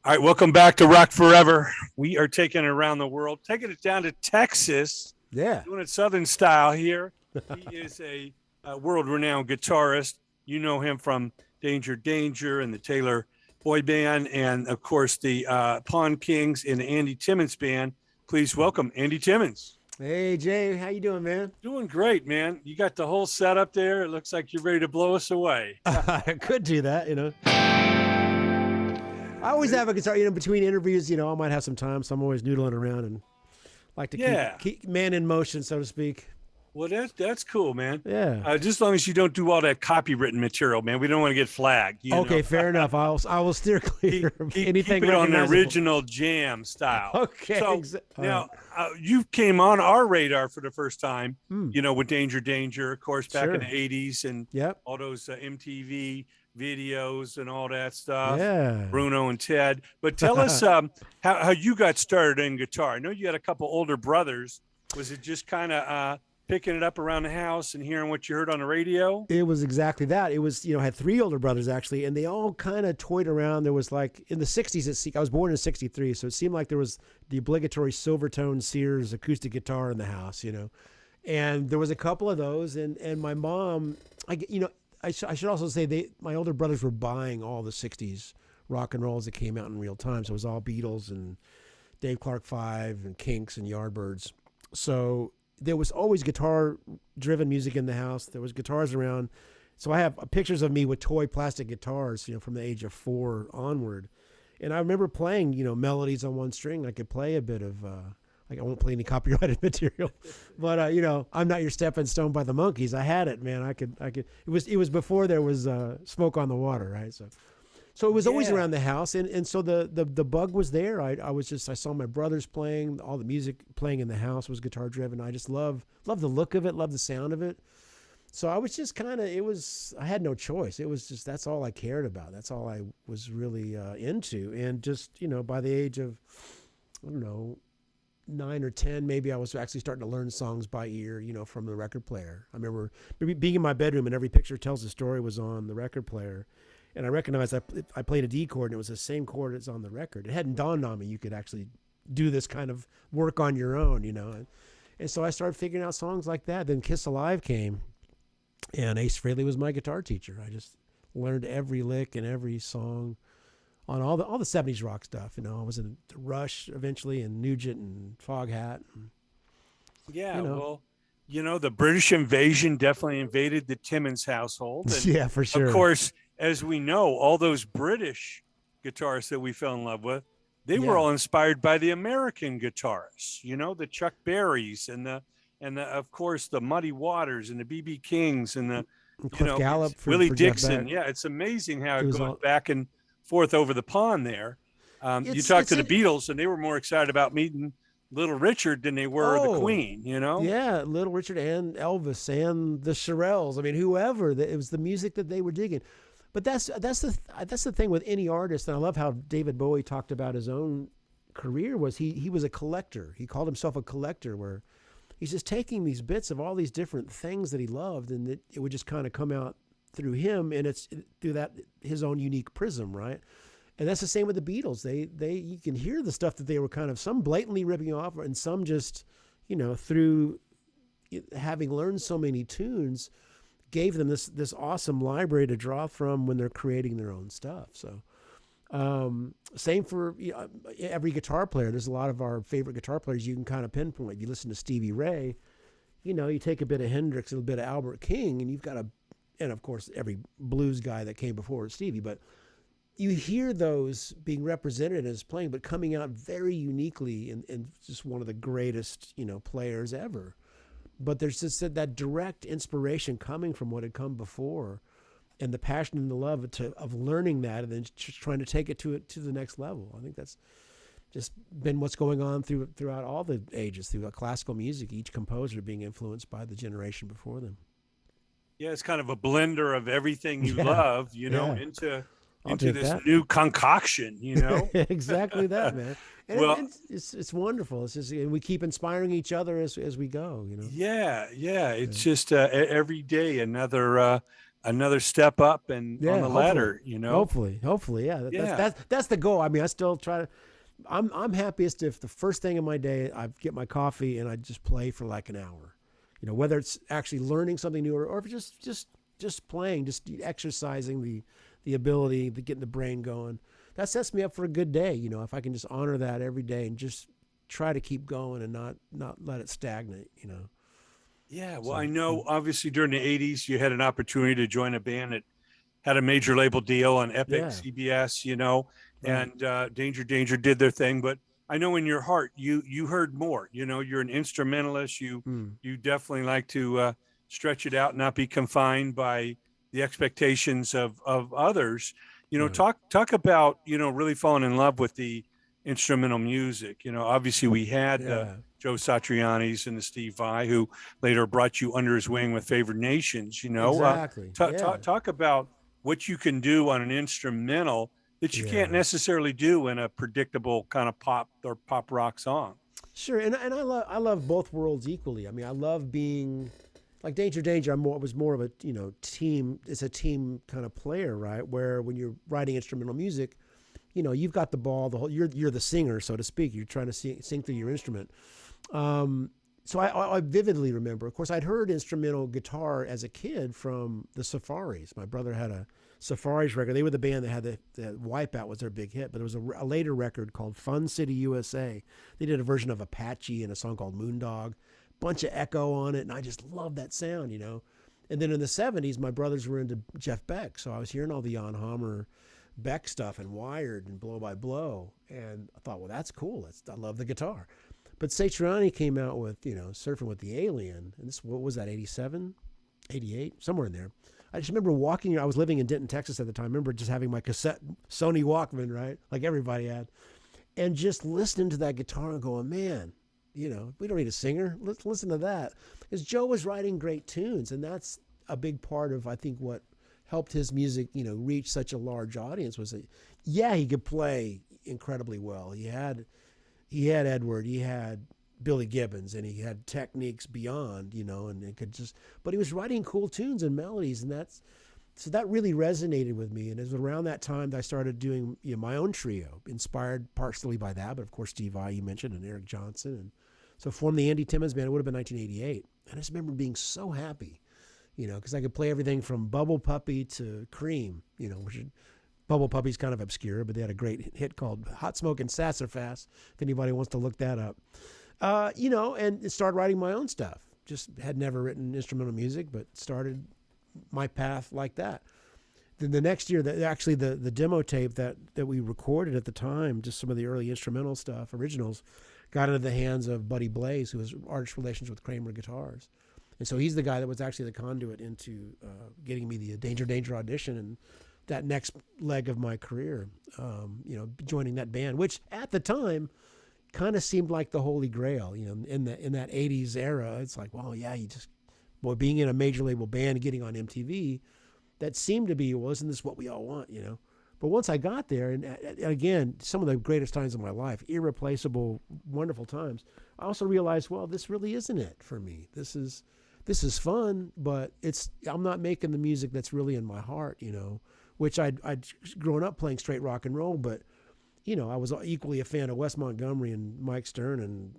All right, welcome back to Rock Forever. We are taking it around the world, taking it down to Texas, Yeah. doing it Southern style here. He is a world-renowned guitarist. You know him from Danger Danger and the Taylor Boy Band, and of course the Pawn Kings and the Andy Timmons Band. Please welcome Andy Timmons. Hey Jay, how you doing, man? Doing great, man. You got the whole setup there. It looks like you're ready to blow us away. I could do that. I always have a guitar, between interviews, I might have some time, so I'm always noodling around and like to Yeah. keep man in motion, so to speak. Well, that's cool, man. Yeah. Just as long as you don't do all that copywritten material, man. We don't want to get flagged. Okay, fair enough. I will steer clear of anything keep it on the recognizable. original jam style. Okay. So now you came on our radar for the first time. Hmm. With Danger Danger, of course, back Sure. in the '80s, and Yep. all those MTV videos and all that stuff. Yeah. Bruno and Ted. But tell us how you got started in guitar. I know you had a couple older brothers. Was it just kind of picking it up around the house and hearing what you heard on the radio? It was exactly that. It was, I had three older brothers actually, and they all kind of toyed around. There was like in the 60s, I was born in 63, so it seemed like there was the obligatory Silvertone Sears acoustic guitar in the house, And there was a couple of those, and my mom, I should also say my older brothers were buying all the 60s rock and rolls that came out in real time. So it was all Beatles and Dave Clark 5 and Kinks and Yardbirds. So there was always guitar-driven music in the house. There was guitars around. So I have pictures of me with toy plastic guitars, from the age of 4 onward. And I remember playing, melodies on one string. I could play a bit of, I won't play any copyrighted material, but I'm Not Your Stepping Stone by the Monkees. I had it, man. I could. It was before there was Smoke on the Water, right? So it was always around the house, and so the bug was there. I saw my brothers playing, all the music playing in the house was guitar driven. I just love the look of it, love the sound of it. So I was just I had no choice. It was just, that's all I cared about. That's all I was really into. And just, by the age of, I don't know, 9 or 10, maybe I was actually starting to learn songs by ear, from the record player. I remember being in my bedroom and every picture tells a story was on the record player. And I recognized I played a D chord and it was the same chord that's on the record. It hadn't dawned on me you could actually do this kind of work on your own, And so I started figuring out songs like that. Then Kiss Alive came, and Ace Frehley was my guitar teacher. I just learned every lick and every song on all the 70s rock stuff. I was in Rush eventually, and Nugent and Foghat. Well, the British invasion definitely invaded the Timmons household. And yeah, for sure. Of course, as we know, all those British guitarists that we fell in love with, they were all inspired by the American guitarists, the Chuck Berrys and of course the Muddy Waters and the B.B. Kings and the Cliff Gallup, Willie for Dixon. Yeah, it's amazing how it goes back and forth over the pond there. You talked to the Beatles, and they were more excited about meeting Little Richard than they were the Queen, Yeah, Little Richard and Elvis and the Shirelles. I mean, whoever. It was the music that they were digging. But that's the thing with any artist, and I love how David Bowie talked about his own career. Was he was a collector. He called himself a collector, where he's just taking these bits of all these different things that he loved, and it would just kind of come out through him, and it's through that his own unique prism, right? And that's the same with the Beatles. They you can hear the stuff that they were kind of, some blatantly ripping off, and some just, through having learned so many tunes, gave them this awesome library to draw from when they're creating their own stuff. So same for every guitar player. There's a lot of our favorite guitar players you can kind of pinpoint. If you listen to Stevie Ray, you take a bit of Hendrix and a bit of Albert King, and you've got and of course every blues guy that came before Stevie, but you hear those being represented as playing, but coming out very uniquely and just one of the greatest, players ever. But there's just that direct inspiration coming from what had come before, and the passion and the love of learning that, and then just trying to take it to the next level. I think that's just been what's going on throughout all the ages, throughout classical music, each composer being influenced by the generation before them. Yeah, it's kind of a blender of everything you love, into this that new concoction, exactly that, man. And it's wonderful. It's just, and we keep inspiring each other as we go, Yeah. It's just every day another another step up and on Yeah, the hopefully. ladder, you know? Hopefully, yeah. Yeah. That's the goal. I mean, I still try to. I'm happiest if the first thing in my day I get my coffee and I just play for like an hour. You know, whether it's actually learning something new or if it's just playing, just exercising the ability, getting the brain going. That sets me up for a good day. You know, if I can just honor that every day and just try to keep going and not let it stagnate. You know. Yeah. Well, I So know obviously during the 80s, you had an opportunity to join a band that had a major label deal on Epic, yeah, CBS, you know, right. and Danger Danger did their thing. But I know in your heart, you heard more. You know, you're an instrumentalist. Mm, You definitely like to stretch it out, not be confined by the expectations of others. You know, right. talk about really falling in love with the instrumental music. You know, obviously we had the Yeah. Joe Satriani's and the Steve Vai, who later brought you under his wing with Favored Nations. You know, Exactly. Yeah. talk about what you can do on an instrumental that you can't Yeah. necessarily do in a predictable kind of pop or pop rock song. Sure, and I love both worlds equally. I mean, I love being like Danger Danger. Was more of a team. It's a team kind of player, right? Where when you're writing instrumental music, you've got the ball. The whole you're the singer, so to speak. You're trying to sing through your instrument. So I vividly remember. Of course, I'd heard instrumental guitar as a kid from the Safaris. My brother had a Safaris record. They were the band that had the Wipeout was their big hit, but there was a later record called Fun City USA. They did a version of Apache and a song called Moondog, bunch of echo on it, and I just loved that sound. And then in the 70s, my brothers were into Jeff Beck, so I was hearing all the Jan Hammer Beck stuff and Wired and Blow by Blow, and I thought, well, that's cool. I love the guitar. But Satriani came out with, Surfing with the Alien, and what was that, 87, 88, somewhere in there. I just remember walking. I was living in Denton, Texas at the time. I remember just having my cassette Sony Walkman, right, like everybody had, and just listening to that guitar and going, man, we don't need a singer. Let's listen to that, because Joe was writing great tunes, and that's a big part of I think what helped his music, reach such a large audience was that, yeah, he could play incredibly well. He had Edward, he had Billy Gibbons, and he had techniques beyond, and it could but he was writing cool tunes and melodies, and that really resonated with me. And it was around that time that I started doing my own trio, inspired partially by that, but of course Steve Vai, you mentioned, and Eric Johnson, and so formed the Andy Timmons Band. It would have been 1988, and I just remember being so happy, because I could play everything from Bubble Puppy to Cream, which Bubble Puppy's kind of obscure, but they had a great hit called Hot Smoke and Sassafras, if anybody wants to look that up. And started writing my own stuff. Just had never written instrumental music, but started my path like that. Then the next year, the demo tape that we recorded at the time, just some of the early instrumental stuff, originals, got into the hands of Buddy Blaze, who was artist relations with Kramer Guitars. And so he's the guy that was actually the conduit into getting me the Danger Danger audition and that next leg of my career, joining that band, which at the time kind of seemed like the holy grail, in that 80s era. It's like, well, yeah, being in a major label band and getting on MTV, that seemed to be, well, isn't this what we all want, But once I got there, and again, some of the greatest times of my life, irreplaceable, wonderful times, I also realized, well, this really isn't it for me. This is fun, but I'm not making the music that's really in my heart, which I'd grown up playing straight rock and roll, but I was equally a fan of Wes Montgomery and Mike Stern and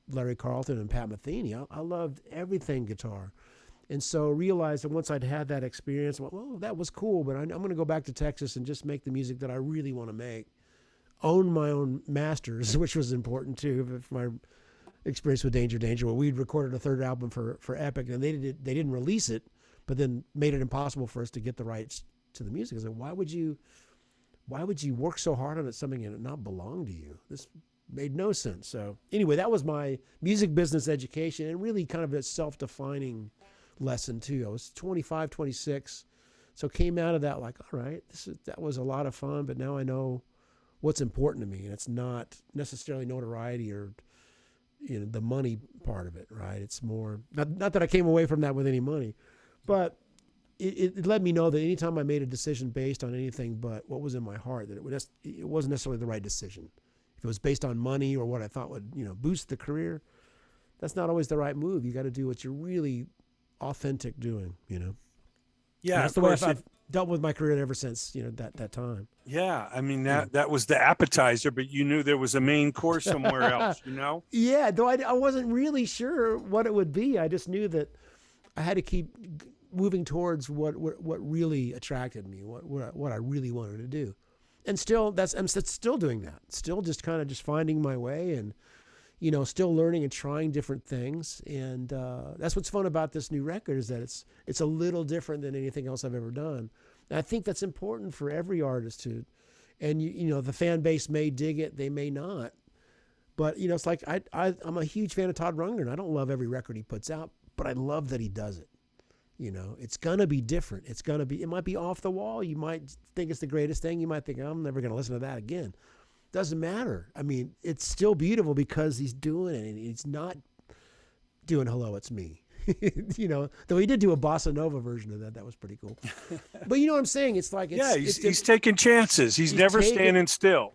Larry Carlton and Pat Metheny. I loved everything guitar. And so realized that once I'd had that experience, well, that was cool, but I'm going to go back to Texas and just make the music that I really want to make. Own my own masters, which was important too. For my experience with Danger Danger, where we'd recorded a third album for Epic, and they didn't release it, but then made it impossible for us to get the rights to the music. I said, why would you work so hard on something and it not belong to you? This made no sense. So anyway, that was my music business education, and really kind of a self-defining lesson too. I was 25, 26. So came out of that like, all right, that was a lot of fun, but now I know what's important to me. And it's not necessarily notoriety or, the money part of it, right? It's more, not that I came away from that with any money, but it let me know that anytime I made a decision based on anything but what was in my heart, that it wasn't necessarily the right decision. If it was based on money or what I thought would, boost the career, that's not always the right move. You got to do what you're really authentic doing, Yeah, And that's of the way course. I've dealt with my career ever since, that time. Yeah, I mean Yeah. that was the appetizer, but you knew there was a main course somewhere else, you know? Yeah, though I wasn't really sure what it would be. I just knew that I had to keep moving towards what really attracted me, what I really wanted to do. And still, I'm still doing that. Still just kind of just finding my way and, still learning and trying different things. And that's what's fun about this new record is that it's a little different than anything else I've ever done. And I think that's important for every artist to, and the fan base may dig it, they may not. But it's like I'm a huge fan of Todd Rundgren. I don't love every record he puts out, but I love that he does it. It's gonna be different. It might be off the wall. You might think it's the greatest thing. You might think I'm never gonna listen to that again. Doesn't matter. I mean, it's still beautiful because he's doing it, and he's not doing "Hello, It's Me." Though he did do a bossa nova version of that. That was pretty cool. But you know what I'm saying? It's like He's taking chances. He's never standing still.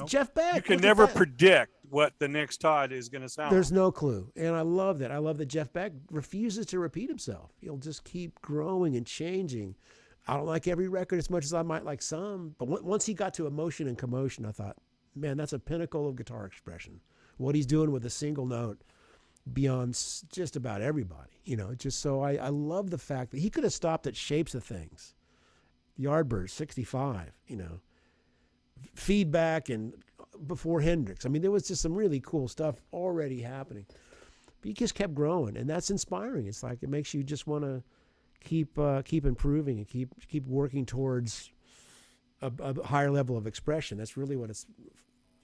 Jeff Beck. You can never predict what the next Todd is going to sound. There's no clue, and I love that. I love that Jeff Beck refuses to repeat himself. He'll just keep growing and changing. I don't like every record as much as I might like some, but once he got to Emotion and Commotion, I thought, man, that's a pinnacle of guitar expression. What he's doing with a single note beyond just about everybody, just so I love the fact that he could have stopped at Shapes of Things, the Yardbirds, 65, Feedback, and before Hendrix. I mean, there was just some really cool stuff already happening, but he just kept growing, and that's inspiring. It's like, it makes you just want to keep improving and keep working towards a higher level of expression. That's really what it's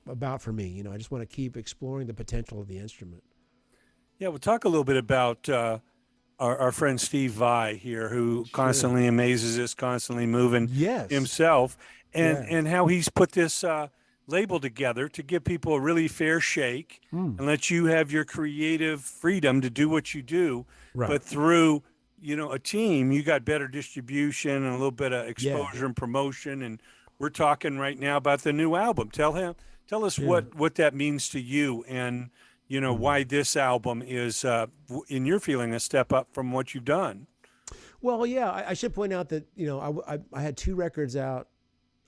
about for me. I just want to keep exploring the potential of the instrument. Yeah, we'll talk a little bit about our friend Steve Vai here, who constantly amazes us, constantly moving himself, and how he's put this label together to give people a really fair shake and let you have your creative freedom to do what you do. Right. But through a team, you got better distribution and a little bit of exposure and promotion. And we're talking right now about the new album. Tell us what that means to you, and why this album is, in your feeling, a step up from what you've done. Well, yeah, I should point out that I had 2 records out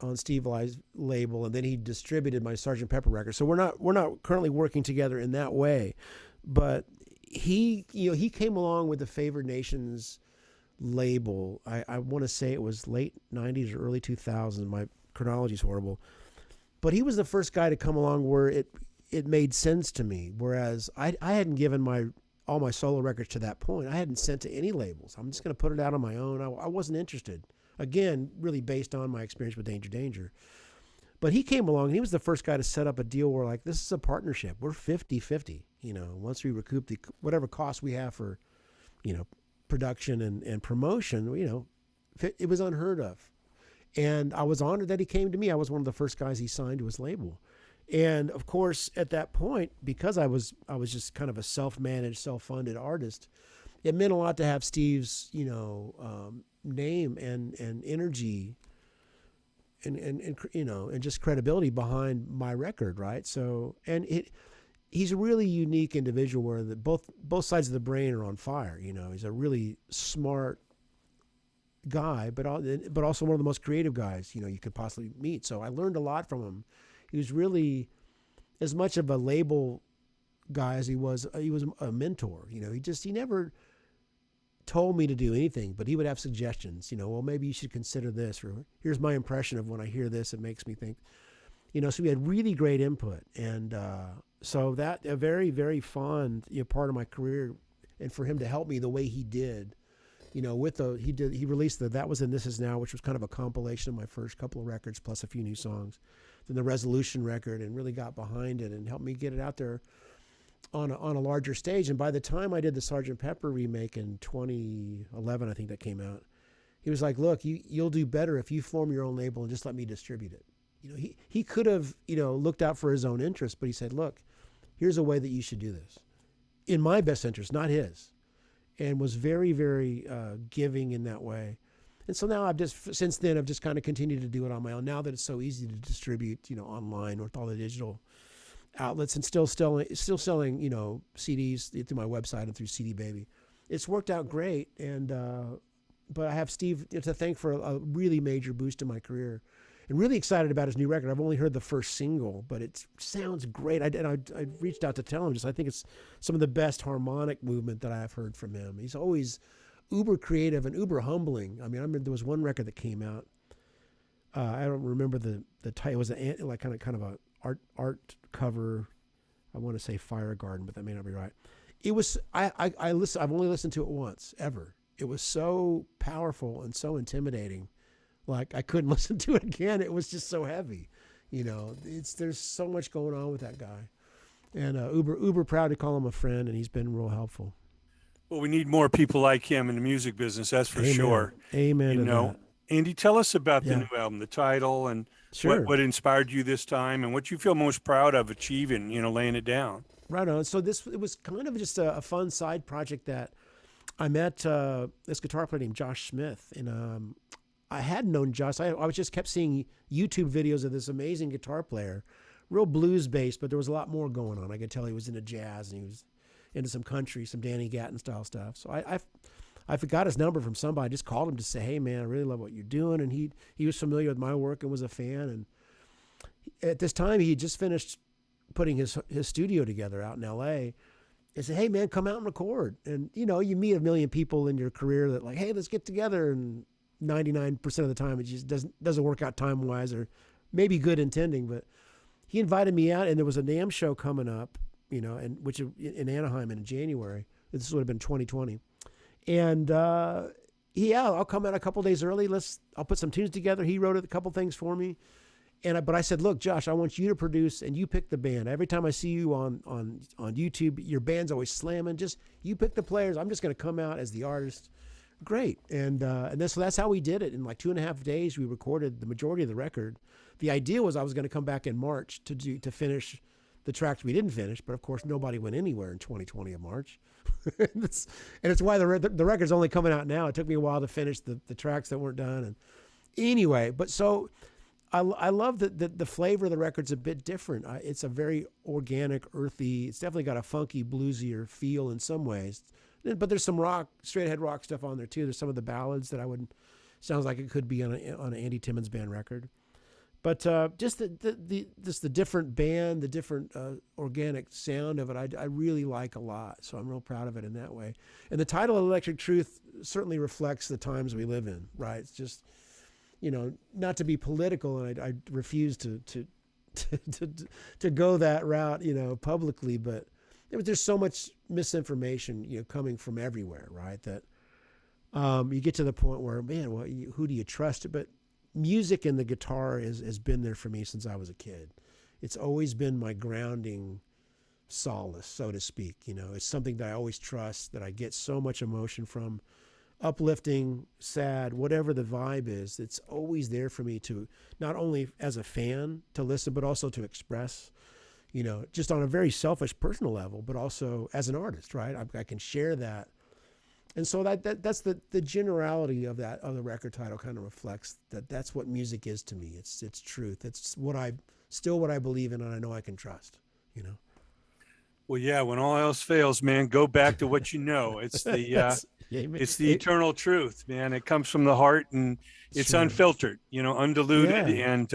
on Steve Vai's label, and then he distributed my Sgt. Pepper record. So we're not currently working together in that way, but he came along with the Favored Nations label. I want to say it was late 90s or early 2000s. My chronology is horrible, but he was the first guy to come along where it made sense to me. Whereas I hadn't given all my solo records to that point. I hadn't sent to any labels. I'm just going to put it out on my own. I wasn't interested. Again, really based on my experience with Danger. But he came along, and he was the first guy to set up a deal where, like, this is a partnership. We're 50-50. Once we recoup whatever costs we have for, production and promotion, it was unheard of. And I was honored that he came to me. I was one of the first guys he signed to his label. And of course, at that point, because I was just kind of a self-managed, self-funded artist, it meant a lot to have Steve's, name and energy and just credibility behind my record, right? So, and he's a really unique individual where both sides of the brain are on fire. He's a really smart guy, but also one of the most creative guys you could possibly meet. So I learned a lot from him. He was really as much of a label guy as he was a mentor. He never told me to do anything, but he would have suggestions. Well, maybe you should consider this, or here's my impression of when I hear this, it makes me think. So we had really great input, and so that a very, very fond part of my career, and for him to help me the way he did. He released That Was in This Is Now, which was kind of a compilation of my first couple of records plus a few new songs. Then the Resolution record, and really got behind it and helped me get it out there on a larger stage. And by the time I did the Sgt. Pepper remake in 2011, I think that came out, he was like, look, you'll do better if you form your own label and just let me distribute it. He could have, looked out for his own interest, but he said, look, here's a way that you should do this in my best interest, not his. And was very, very giving in that way. And so now since then, I've just kind of continued to do it on my own. Now that it's so easy to distribute, online with all the digital outlets, and still selling, CDs through my website and through CD Baby. It's worked out great. And but I have Steve to thank for a really major boost in my career. And really excited about his new record. I've only heard the first single, but it sounds great. I reached out to tell him, I think it's some of the best harmonic movement that I've heard from him. He's always uber creative and uber humbling. I mean, I remember there was one record that came out. I don't remember the title. It was like kind of a art cover. I want to say Fire Garden, but that may not be right. It was I've only listened to it once ever. It was so powerful and so intimidating. Like I couldn't listen to it again. It was just so heavy, there's so much going on with that guy, and uber proud to call him a friend, and he's been real helpful. Well, we need more people like him in the music business. That's for sure. Amen. That. Andy, tell us about the new album, the title, and what inspired you this time, and what you feel most proud of achieving, laying it down. Right on. So it was kind of just a fun side project that I met this guitar player named Josh Smith, and I had known Josh. I was just kept seeing YouTube videos of this amazing guitar player, real blues based, but there was a lot more going on. I could tell he was into jazz and he was into some country, some Danny Gatton style stuff. So I got his number from somebody. I just called him to say, hey man, I really love what you're doing. And he was familiar with my work and was a fan. And at this time he had just finished putting his studio together out in LA. I said, hey man, come out and record. And you meet a million people in your career that like, hey, let's get together, and 99% of the time it just doesn't work out time wise, or maybe good intending. But he invited me out, and there was a NAMM show coming up, and which in Anaheim in January. This would have been 2020, and I'll come out a couple days early. I'll put some tunes together. He wrote a couple things for me, but I said, look, Josh, I want you to produce, and you pick the band. Every time I see you on YouTube, your band's always slamming. Just you pick the players. I'm just going to come out as the artist. Great. So that's how we did it. In like 2.5 days, we recorded the majority of the record. The idea was I was going to come back in March to finish the tracks we didn't finish, but of course nobody went anywhere in 2020 of March. and it's why the record's only coming out now. It took me a while to finish the tracks that weren't done. And anyway, but so I love that the flavor of the record's a bit different. It's a very organic, earthy. It's definitely got a funky, bluesier feel in some ways. But there's some straight ahead rock stuff on there too. There's some of the ballads that sounds like it could be on an Andy Timmons Band record. But just the different band, the different organic sound of it, I really like a lot. So I'm real proud of it in that way. And the title Electric Truth certainly reflects the times we live in, right? It's just, not to be political, and I refuse to go that route, publicly, but there's so much misinformation, coming from everywhere, right? That you get to the point where, man, who do you trust? But music and the guitar has been there for me since I was a kid. It's always been my grounding solace, so to speak. It's something that I always trust, that I get so much emotion from. Uplifting, sad, whatever the vibe is, it's always there for me to, not only as a fan to listen, but also to express, just on a very selfish personal level, but also as an artist, right? I can share that. And so that's the generality of the record title kind of reflects that's what music is to me. It's truth. It's what I believe in, and I know I can trust, Well, yeah, when all else fails, man, go back to what you know. It's the it's the eternal truth, man. It comes from the heart, and it's unfiltered, undiluted, and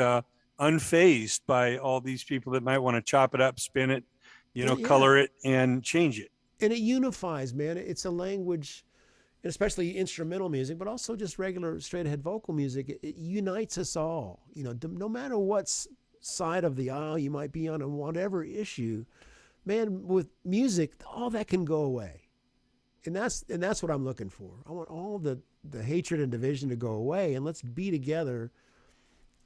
unfazed by all these people that might want to chop it up, spin it, color it, and change it. And it unifies, man. It's a language, especially instrumental music, but also just regular straight ahead vocal music. It unites us all, no matter what side of the aisle you might be on whatever issue. Man, with music, all that can go away. And that's what I'm looking for. I want all the hatred and division to go away, and let's be together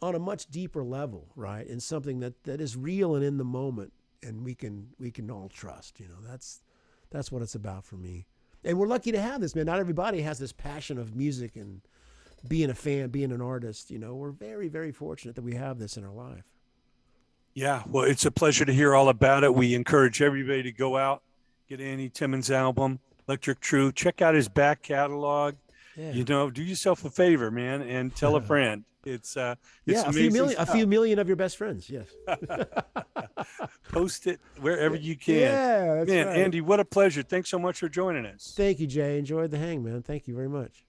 on a much deeper level, right? And something that is real and in the moment, and we can all trust. That's what it's about for me. And we're lucky to have this, man. Not everybody has this passion of music and being a fan, being an artist. We're very, very fortunate that we have this in our life. Yeah, well, it's a pleasure to hear all about it. We encourage everybody to go out, get Andy Timmons' album, Electric Truth. Check out his back catalog. Yeah. Do yourself a favor, man, and tell a friend. It's amazing. A few million of your best friends. Yes. Post it wherever you can. Yeah, that's man, right. Andy, what a pleasure. Thanks so much for joining us. Thank you, Jay. Enjoyed the hang, man. Thank you very much.